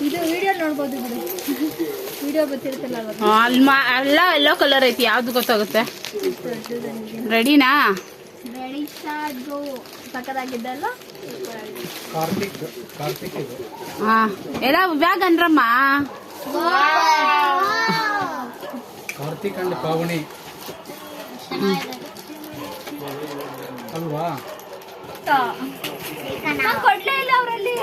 ಇದು ವಿಡಿಯೋ ನೋಡ್ಬೋದು ಬಿಡು, ವಿಡಿಯೋ ಗೊತ್ತಿರುತ್ತಲ್ಲ ಎಲ್ಲ ಎಲ್ಲೋ ಕಲರ್ ಐತಿ, ಯಾವ್ದು ಗೊತ್ತಾಗುತ್ತೆ? ರೆಡಿನಾ? ರೆಡಿ ಸ್ಟಾರ್ಟ್ ಗೋ. ಸಕ್ಕದಾಗಿದ್ದಲ್ಲ? ಹಾ, ಎಲ್ಲ ಬ್ಯಾಗ್ ಅನ್ರಮ್ಮ. ಕಾರ್ತಿಕ್ ಅಂಡ್ ಪಾವನಿ ಅಲ್ವಾ? ಕೊಡ್ಲೇ ಇಲ್ಲ ಅವರಲ್ಲಿ.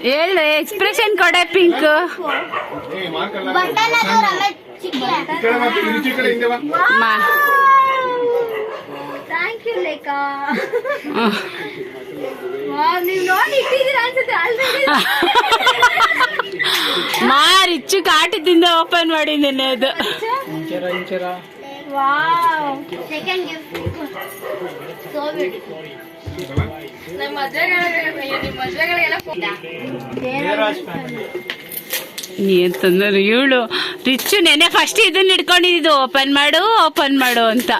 ಹೇಳು, ಎಕ್ಸ್ಪ್ರೆಷನ್ ಕೊಡೆ. ಪಿಂಕ್ ಥ್ಯಾಂಕ್ ಯು ಲೇಖಾ. ನೀವು ನೋಡಿ ಇಟ್ಟಿದ್ದೀರಾ ಅನ್ಸುತ್ತೆ ಆಲ್ರೆಡಿ. ರಿಚ್ಚು ಕಾಟದಿಂದ ಓಪನ್ ಮಾಡಿದ್ದೇನೆ ಅದು. Wow, second gift. So beautiful. ನಮ್ಮ ಮದುವೆಗಳಿಗೆಲ್ಲ ಅಂತಂದ್ರೆ ಇವಳು ರಿಚ್ಚು ನೆನೆ ಫಸ್ಟ್ ಇದನ್ನ ಹಿಡ್ಕೊಂಡಿದ್ದು, ಓಪನ್ ಮಾಡು ಅಂತ.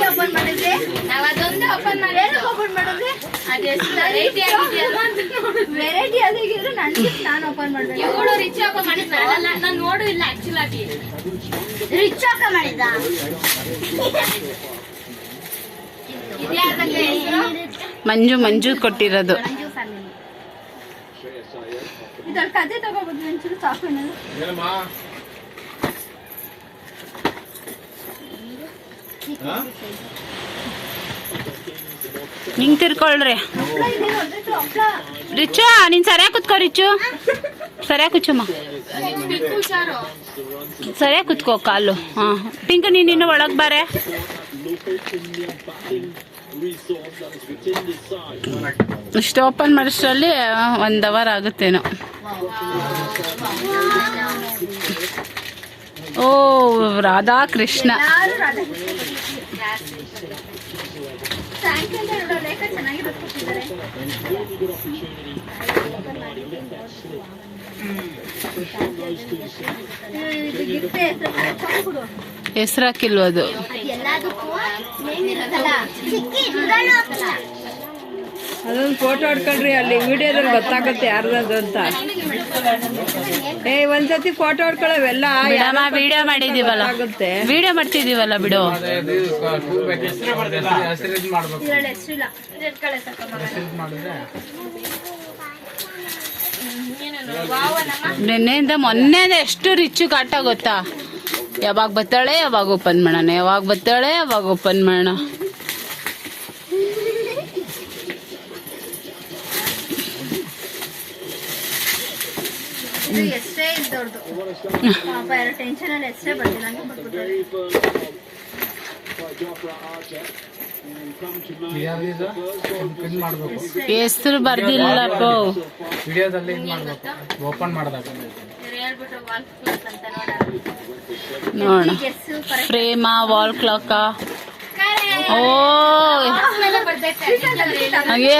ಓಪನ್ ಮಾಡಿದ್ರೆ ನಾವು ಅದೊಂದು ಓಪನ್ ಮಾಡಿದ್ರೆ ವೆರೈಟಿ ಆಗಿದ್ರು ನಾನು ಓಪನ್ ಮಾಡಿದೆ. ಇವಳು ರಿಚ್ ಓಪನ್ ಮಾಡಿದ್ದ, ನಾನು ನೋಡು ಇಲ್ಲ ಆಕ್ಚುಲ್ ಆಗಿ ರಿಚ್ ಓಪನ್ ಮಾಡಿದ್ದ. ಮಂಜು ಕೊಟ್ಟಿರೋದು. ಇದ್ರ ಕತೆ ತಗೋಬಹುದು ಒಂಚೂರು ಸಾಕು. ಹಿಂಗ್ ತಿರ್ಕೊಳ್ರಿ. ರಿಚ್ಚು ನೀನ್ ಸರಿಯಾಗಿ ಕುತ್ಕೋ. ರಿಚ್ಚು ಸರಿಯಾಗಿ ಕುಚ್ಚಮ್ಮ, ಸರಿಯಾಗಿ ಕುತ್ಕೋ ಕಾಲು. ಹಾ, ಪಿಂಕ್ ನೀನು ಒಳಗ್ ಬಾರೆ. ಇಷ್ಟು ಓಪನ್ ಮಾಡಿಸ್ರಲ್ಲಿ 1 ಅವರ್ ಆಗುತ್ತೇನೋ. ಓ ರಾಧಾ ಕೃಷ್ಣ. ಹೆಸರು ಹಾಕಿಲ್ವ ಅದು? ಅದೊಂದು ಫೋಟೋ ಹೊಡ್ಕೊಳ್ರಿ, ಅಲ್ಲಿ ವಿಡಿಯೋದಲ್ಲಿ ಗೊತ್ತಾಗುತ್ತೆ ಯಾರ್ದು ಅಂತ. ಒಂದ್ಸತಿ ಫೋಟೋ ಹೊಡ್ಕೊಳ್ಳೋವೆಲ್ಲ ವಿಡಿಯೋ ಮಾಡಿದೀವಲ್ಲ, ವಿಡಿಯೋ ಮಾಡ್ತಿದೀವಲ್ಲ ಬಿಡು. ನಿನ್ನೆಯಿಂದ ಮೊನ್ನೆ ಎಷ್ಟು ರಿಚ್ಚು ಕಾಟ ಗೊತ್ತಾ? ಯಾವಾಗ ಬರ್ತಾಳೆ ಯಾವಾಗ ಓಪನ್ ಮಾಡೋಣ, ಯಾವಾಗ ಬರ್ತಾಳೆ ಯಾವಾಗ ಓಪನ್ ಮಾಡೋಣ. ಎಷ್ಟೇ ಇದ್ದವ್ರದ್ದು ಟೆನ್ಷನ್ ಅಲ್ಲಿ ಎಷ್ಟೇ ಬರ್ತೀನಿ. ಹೆಸರು ಬರ್ದಿಲ್ಲಪ್ಪ ವಿಡಿಯೋದಲ್ಲಿ. ಓಪನ್ ಮಾಡಿದಾಗ ನೋಡ, ಫ್ರೇಮ, ವಾಲ್ ಕ್ಲಾಕ. ಓ ಹಾಗೆ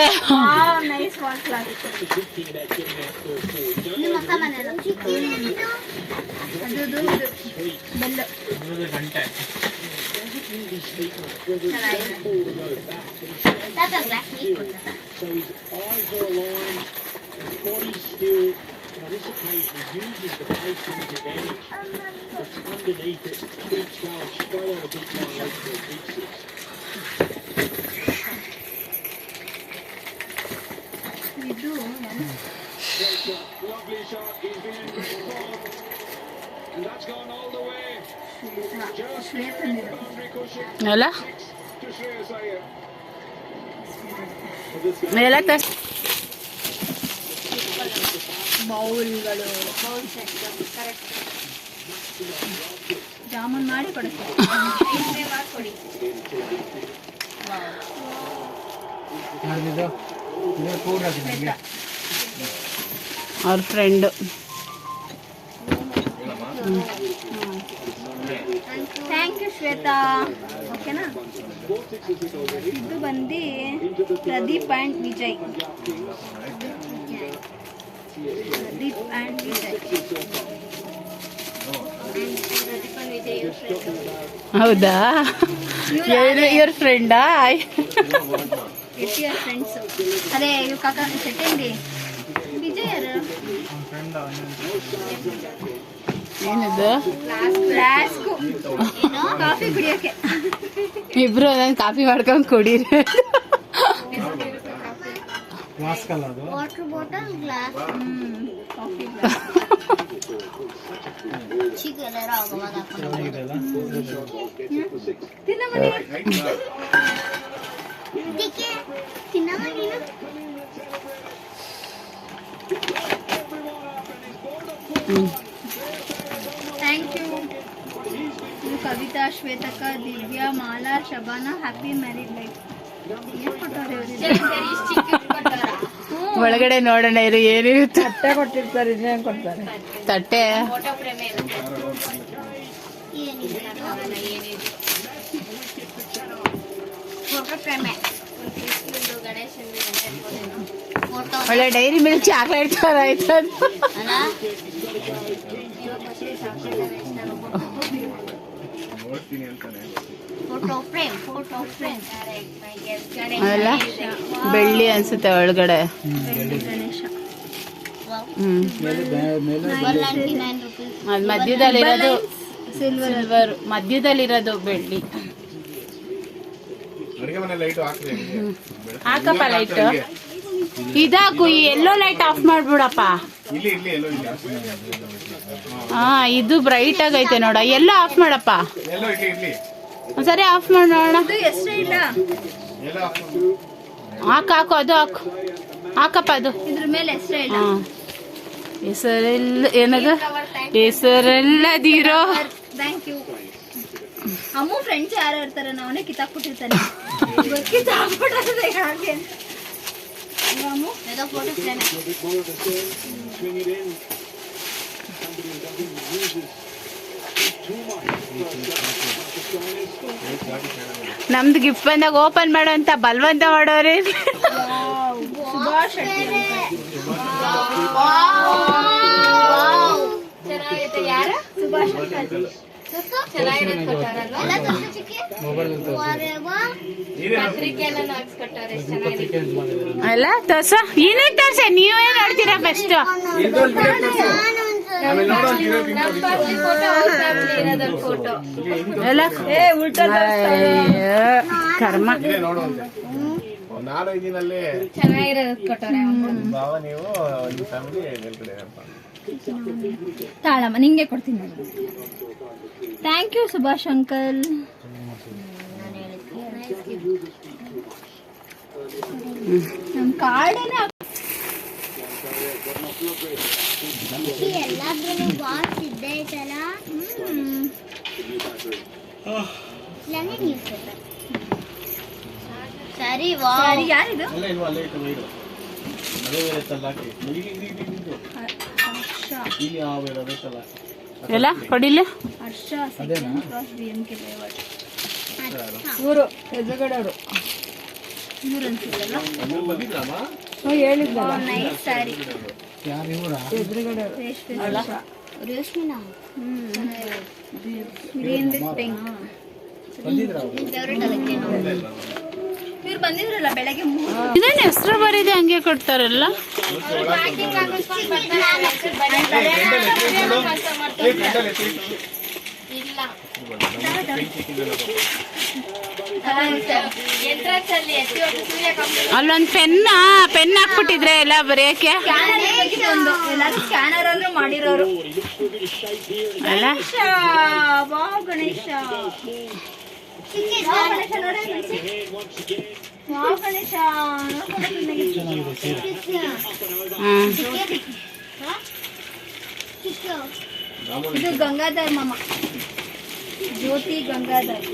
ಅಲ್ಲ ಎಲ್ಲ ಬೌಲ್ಗಳು ಜಾಮೂನ್ ಮಾಡಿ ಕೊಡುತ್ತೆ. ಅವ್ರ ಫ್ರೆಂಡು. Thank you Shweta. ಓಕೆನಾ? ಇದು ಬಂದು ಪ್ರದೀಪ್ ಆ್ಯಂಡ್ ವಿಜಯ್. ಪ್ರದೀಪ್ ಆ್ಯಂಡ್ ವಿಜಯ್. ಹೌದಾ? ಇವ್ರ ಫ್ರೆಂಡಾ? Year friends. ಅದೇ ಇವ್ ಕಾಕ ಸೆಕೆಂಡಿ ವಿಜಯ್ ಯಾರು? ಏನಿದು? ಫ್ಲಾಸ್ಕು ಕಾಫಿ ಕುಡಿಯೋಕೆ. ಇಬ್ರು ಒಂದೊಂದು ಕಾಫಿ ಮಾಡ್ಕೊಂಡು ಕುಡೀರಿ. ಮಾಸ್ಕ್ ಅಲ್ಲ ಅದು. Water bottle glass. ಕಾಫಿ ಚೆನ್ನಾಗಿದೆಯಲ್ಲ? ತಿನ್ನಮನಿ ಥ್ಯಾಂಕ್ ಯು. ಕವಿತಾ, ಶ್ವೇತಕ, Divya, Mala, Shabana, happy married life. ಏನ್ ಕೊಟ್ಟವ್ರೆ ಒಳಗಡೆ ನೋಡೋಣ ಇರು ಏನಿರುತ್ತೆ. ತಟ್ಟೆ ಕೊಟ್ಟಿರ್ತಾರೆ, ಇನ್ನೇನು ಕೊಡ್ತಾರೆ? ತಟ್ಟೆ ಫೋಟೋ ಪ್ರೇಮೆ. ಒಳ್ಳೆ ಡೈರಿ ಮಿಲ್ಕ್ ಚಾಕ್ಲೇಟ್ ತರ ಆಯ್ತು. ಅಲ್ಲ ಬೆಳ್ಳಿ ಅನ್ಸುತ್ತೆ ಒಳಗಡೆ. ಗಣೇಶ. ಅದ್ ಮಧ್ಯದಲ್ಲಿರೋದು ಸಿಲ್ವರ್, ಮಧ್ಯದಲ್ಲಿರೋದು ಬೆಳ್ಳಿ. ಹಾಕಪ್ಪ ಲೈಟ್. ಇದಾಕು, ಈ ಎಲ್ಲೋ ಲೈಟ್ ಆಫ್ ಮಾಡ್ಬಿಡಪ್ಪ. ಹಾ, ಇದು ಬ್ರೈಟ್ ಆಗೈತೆ ನೋಡ. ಎಲ್ಲ ಆಫ್ ಮಾಡಪ್ಪ. ಸರಿ, ಆಫ್ ಮಾಡಿ ನೋಡೋಣ. ಎಷ್ಟೇ ಇಲ್ಲ. ಹಾಕು ಅದು ಹಾಕು. ಹಾಕಪ್ಪ ಅದು. ಇದ್ರ ಮೇಲೆ ಎಷ್ಟೇ ಇಲ್ಲ. ಹಾ, ಹೆಸರೆಲ್ಲ ಏನದು? ಹೆಸರೆಲ್ಲದಿರೋ. Thank you. ಅಮ್ಮು ಫ್ರೆಂಡ್ಸ್ ಯಾರು ಇರ್ತಾರೆ, ನಾವೇ ಕಿತ್ತಾಕ್ಬಿಟ್ಟಿರ್ತಾನೆ. ಕಿತ್ತಾಕ್ಬಿಟ್ಟದೆ ಹಾಗೆ ಅಂತ. ಅಮ್ಮು ಏನೋ ಫೋಟೋ ಫ್ರೇಮ್. ನಮ್ದು ಗಿಫ್ಟ್ ಬಂದಾಗ ಓಪನ್ ಮಾಡೋ ಅಂತ ಬಲವಂತ ಮಾಡೋರಿ. ಸುಭಾಷ್ ಚೆನ್ನಾಗೈತೆ. ಯಾರ? ಸುಭಾಷ್ ಚೆನ್ನಾಗಿರೋದು ಕೊಟ್ಟಾರಲ್ವಾ? ಹಾಕ್ಸ್ಕೊಟ್ಟಾರೆ. ಅಲ್ಲ ತೋರ್ಸ, ಏನೇ ತೋರ್ಸ, ನೀವೇ ನೋಡ್ತೀರಾ ಫಸ್ಟ್. ಅಲ್ಲ ಕರ್ಮ. ಚೆನ್ನಾಗಿರೋದು ಕೊಟ್ಟಾರೆ. ತಾಳಮ್ಮ ನಿಂಗೆ ಕೊಡ್ತೀನಿ. Thank you Subhash uncle. ನಮ್ ಕಾರ್ಡೇನೆ ಸರಿ. ಯಾರಿದು? ಎಲ್ಲ ಕೊಡಿಲ್ಲ. Harsha second class BMK layout. ಊರು ಎದುರುಗಡೆ ಅವರು ಇವ್ರು ಅನ್ಸಿದ್ದಲ್ಲ. ಹೇಳಿದ್ನಲ್ಲ, ನೈಸ್ ಸ್ಯಾರಿ. ಯಾರು ಇವರ? ಎದುರುಗಡೆ ಅವರು. ರೇಷ್ಮಿನಾ. ವೀರೇಂದ್ರ ಪೆಂಗ್. ಇವ್ರು ಬಂದಿದ್ರಲ್ಲ ಬೆಳಗ್ಗೆ. ಇದೇನು ಹೆಸರು ಬರೀದೆ ಹಂಗೆ ಕೊಡ್ತಾರಲ್ಲ. ಅಲ್ಲೊಂದು ಪೆನ್ ಹಾಕ್ಬಿಟ್ಟಿದ್ರೆ ಎಲ್ಲ ಬರೆಯಕ್ಕೆ. ಎಲ್ಲಾರು ಸ್ಕ್ಯಾನರ್ ಅಲ್ಲೂ ಮಾಡಿರೋರು. ಅಲ್ಲ ವಾವ್ ಗಣೇಶ. ವಾವ್ ಗಣೇಶ. ಇದು ಗಂಗಾಧರ್ ಮಾಮ, ಜ್ಯೋತಿ ಗಂಗಾಧರ್.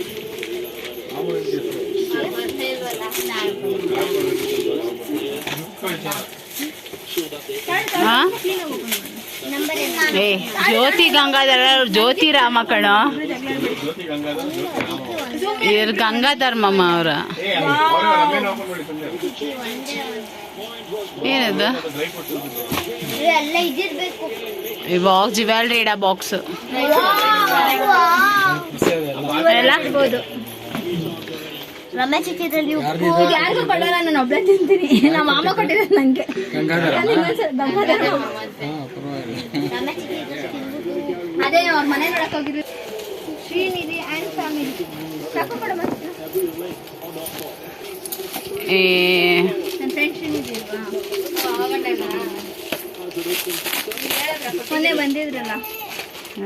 ಏ ಜ್ಯೋತಿ ಗಂಗಾಧರ, ಜ್ಯೋತಿ ರಾಮ ಕಣೋ. ಝೂಮ್ ಇವ್ರು ಗಂಗಾಧರ್ ಮಾಮ ಅವ್ರ. ಏನದು ಎಲ್ಲ ಇದಿರ್ಬೇಕು. ಈ ಬಾಕ್ಸ್ ಜ್ಯುವೆಲ್ರಿ ಇಡ ಬಾಕ್ಸ್ ಎಲ್ಲ ಇರ್ಬೋದು. ರಮೇಶ್ ಚಿತ್ರದಲ್ಲಿ ಯಾರಿಗೂ ಕೊಡೋಲ್ಲ, ನಾನು ಒಬ್ಳೆ ತಿಂತೀನಿ. ನಮ್ಮ ಮಾಮ ಕೊಟ್ಟಿರೋದು ನಂಗೆ. ಅದೇ ಅವ್ರ ಮನೆ ನೋಡಕ್ ಹೋಗಿದ್ರು. ಶ್ರೀನಿಧಿ ಅಂಡ್ ಫ್ಯಾಮಿಲಿ ಸಾಕು ಕೊಡ. ನನ್ನ ಫ್ರೆಂಡ್ ಶ್ರೀನಿಧಿ ಮೊನ್ನೆ ಬಂದಿದ್ರಲ್ಲ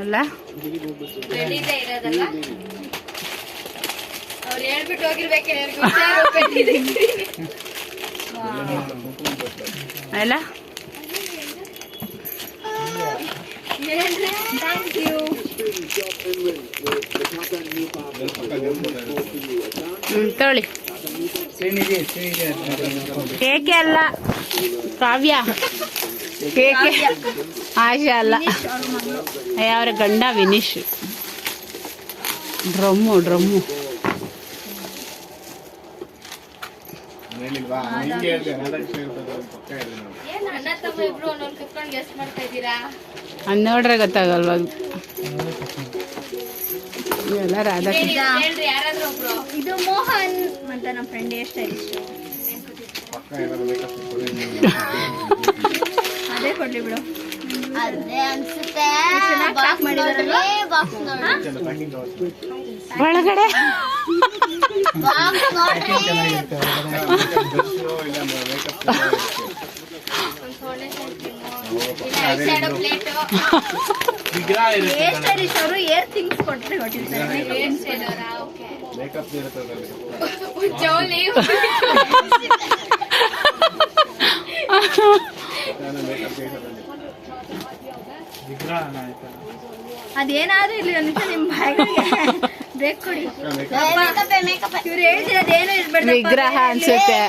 ಅಲ್ಲ, ಇರೋದಲ್ಲ. ಅವ್ರು ಹೇಳ್ಬಿಟ್ಟು ಹೋಗಿರ್ಬೇಕು. ಅಲ್ಲ ಥ್ಯಾಂಕ್ ಯು. ತೊಳಿ ಕೇಕೆ ಅಲ್ಲ, ಕಾವ್ಯ ಕೇಕೆ, ಆಶಾ ಅಲ್ಲ, ಅವ್ರ ಗಂಡ ವಿನೀಶ್. ಡ್ರಮ್ಮು ಅದ್ ನೋಡ್ರೆ ಗೊತ್ತಾಗಲ್ವಾ. ಇವೆಲ್ಲ ರಾಧಾಕೃಷ್ಣ. ಇದು ಮೋಹನ್ ಅಂತ ನಮ್ಮ ಫ್ರೆಂಡ್ ಹೇರ್ ಸ್ಟೈಲಿಸ್ಟ್. ಅದೇ ಕೊಡ್ಲಿ ಬಿಡು. ಅದೇ ಅನ್ಸುತ್ತೆ ಒಳಗಡೆ ಹೇರ್ ಸ್ಟೈಲಿಸ್ಟ್ ಅವರು ಏರ್ ಥಿಂಗ್ಸ್ ಕೊಟ್ಟರೆ ಹೊಟ್ಟಿರ್ತಾರೆ. ಅದೇನಾದ್ರೂ ಇಲ್ಲಿ ಒಂದು ನಿಮಿಷ ನಿಮ್ ಬಾಯಿಗೆ ಬ್ರೇಕ್ ಕೊಡಿ. ಇವ್ರು ಹೇಳ್ತಿರೋದೇನು ಇರ್ಬೇಡ. ವಿಗ್ರಹ ಅನ್ಸುತ್ತೆ.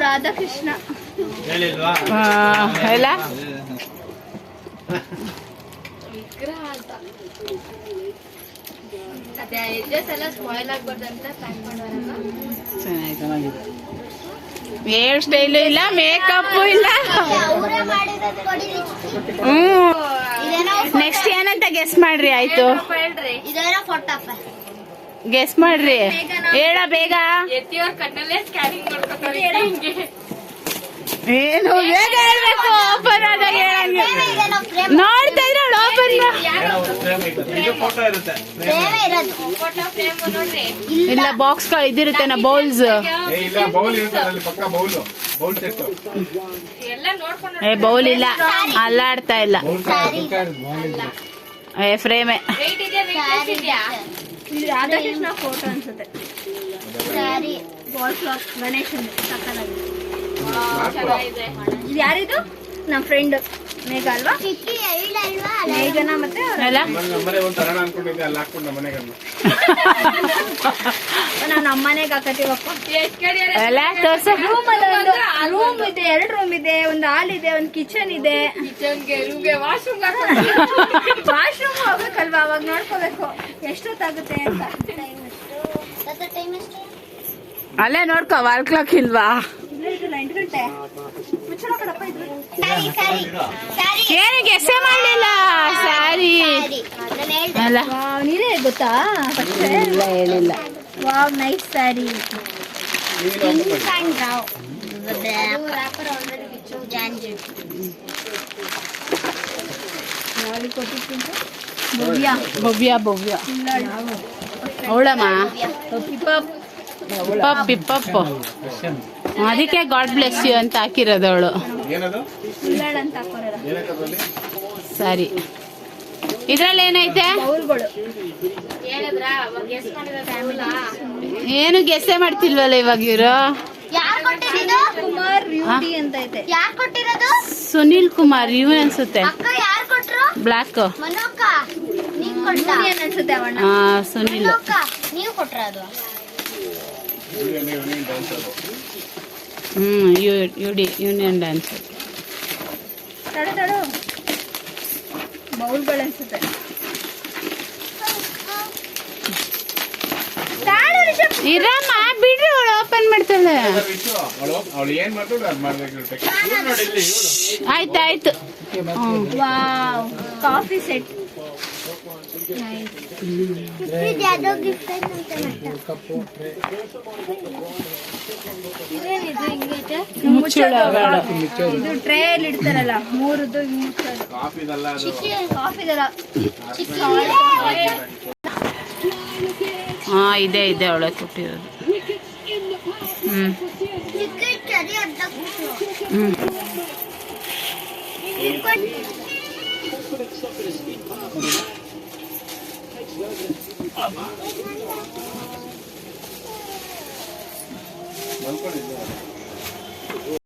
ರಾಧಾಕೃಷ್ಣ ಎಲ್ಲ ವಿಗ್ರಹ ಅಂತ. ಅದೇ ಎಡ್ಜಸ್ ಎಲ್ಲ ಸ್ಪಾಯ್ಲ್ ಆಗ್ಬಾರ್ದಂತ ಪ್ಲಾನ್ ಮಾಡೋರಲ್ಲ. ಚೆನ್ನಾಗಿದೆ. ಹೇರ್ ಸ್ಟೈಲು ಇಲ್ಲ, ಮೇಕಪ್ ಇಲ್ಲ. ನೆಕ್ಸ್ಟ್ ಏನಂತ ಗೆಸ್ ಮಾಡ್ರಿ. ಆಯ್ತು, ಗೆಸ್ ಮಾಡ್ರಿ, ಹೇಳ ಬೇಗ. ಏನು ಬೇಗ ಹೇಳ್ಬೇಕು. ಓಪನ್ ಆದಾಗ ಹೇಳಂಗೆ ನೋಡ್ತಾ ಇದ್ರೆ ಓಪನ್. ಇಲ್ಲ, ಬಾಕ್ಸ್ ಇದಿರುತ್ತೆ ನಾ, ಬೌಲ್ಸ್. ಬೌಲ್ ಇಲ್ಲ, ಅಲ್ಲಾಡ್ತಾ ಇಲ್ಲ. ಫ್ರೇಮೆ. ರಾಧಾಕೃಷ್ಣ ಫೋಟೋ ಅನ್ಸುತ್ತೆ. ಗಣೇಶನ್ ಇದು ಯಾರಿದು? ನಮ್ಮ ಫ್ರೆಂಡ್ ಮೇಘ ಅಲ್ವಾ? ಮೇಘನ ಮತ್ತೆ ನಾನು ಅಮ್ಮನೆಗೆ ಹಾಕತೀವಪ್ಪ. ರೂಮ್ ಇದೆ, 2 ರೂಮ್ ಇದೆ, ಒಂದು ಹಾಲ್ ಇದೆ, ಒಂದು ಕಿಚನ್ ಇದೆ. ವಾಶ್ರೂಮ್ ಹೋಗ್ಬೇಕಲ್ವಾ, ಅವಾಗ ನೋಡ್ಕೋಬೇಕು ಎಷ್ಟೊತ್ತಾಗುತ್ತೆ ಅಂತ. ಅಲ್ಲೇ ನೋಡ್ಕೋ, 1 ಕ್ಲಾಕ್ ಇಲ್ವಾ? 8 ಗಂಟೆ. ಏನು ಗೆಸ್ಸೇ ಮಾಡಲಿಲ್ಲ. ಸ್ಯಾರಿ ಅಲ್ಲ, ನೀನೇ ಗೊತ್ತಾ? ಇಲ್ಲ ಹೇಳಿಲ್ಲ. Wow, nice sari. ಭವ್ಯ ಅವಳಮ್ಮ ಪಿಪ್ಪಪ್ಪು. ಅದಕ್ಕೆ ಗಾಡ್ ಬ್ಲೆಸ್ ಯು ಅಂತ ಹಾಕಿರೋದವಳು. ಸರಿ, ಇದ್ರಲ್ಲಿ ಏನೈತೆ? ಏನು ಗೆಸ್ಸೆ ಮಾಡ್ತಿಲ್ವಲ್ಲ ಇವಾಗ ಇವರು. ಸುನಿಲ್ ಕುಮಾರ್ ಇವನ್ ಅನ್ಸುತ್ತೆ. ಬ್ಲಾಕ್ ಸುನಿಲ್. Union dance. ಬೌಲ್ಗಳು ಅನ್ಸುತ್ತೆ. ಇರಮ್ಮ ಬಿಡ್ರಿ ಅವಳು ಓಪನ್ ಮಾಡ್ತಾಳೆ. ಅವಳು ಏನ್ ಮಾಡ್ತಾಳೆ ಅದ್ ಮಾಡ್ಬೇಕು. ಆಯ್ತಾಯ್ತು. ವಾವ್ ಕಾಫಿ ಸೆಟ್ ಮುಚ್ಚಳ ಬೇಡ. ಇದು ಟ್ರೇ ಅಲ್ಲಿ ಇಡ್ತಾರಲ್ಲ ಮೂರದ್ದು ಕಾಫಿದಲ್ಲ ಅದು. ಕಾಫಿದಲ್ಲ ಹಾ ಇದೆ ಅವಳೆ ಕೊಟ್ಟಿರೋದು. ಹ್ಮ್ ಹ್ಮ್ ಮಲ್ಕೊಂಡಿದ್ದೆ.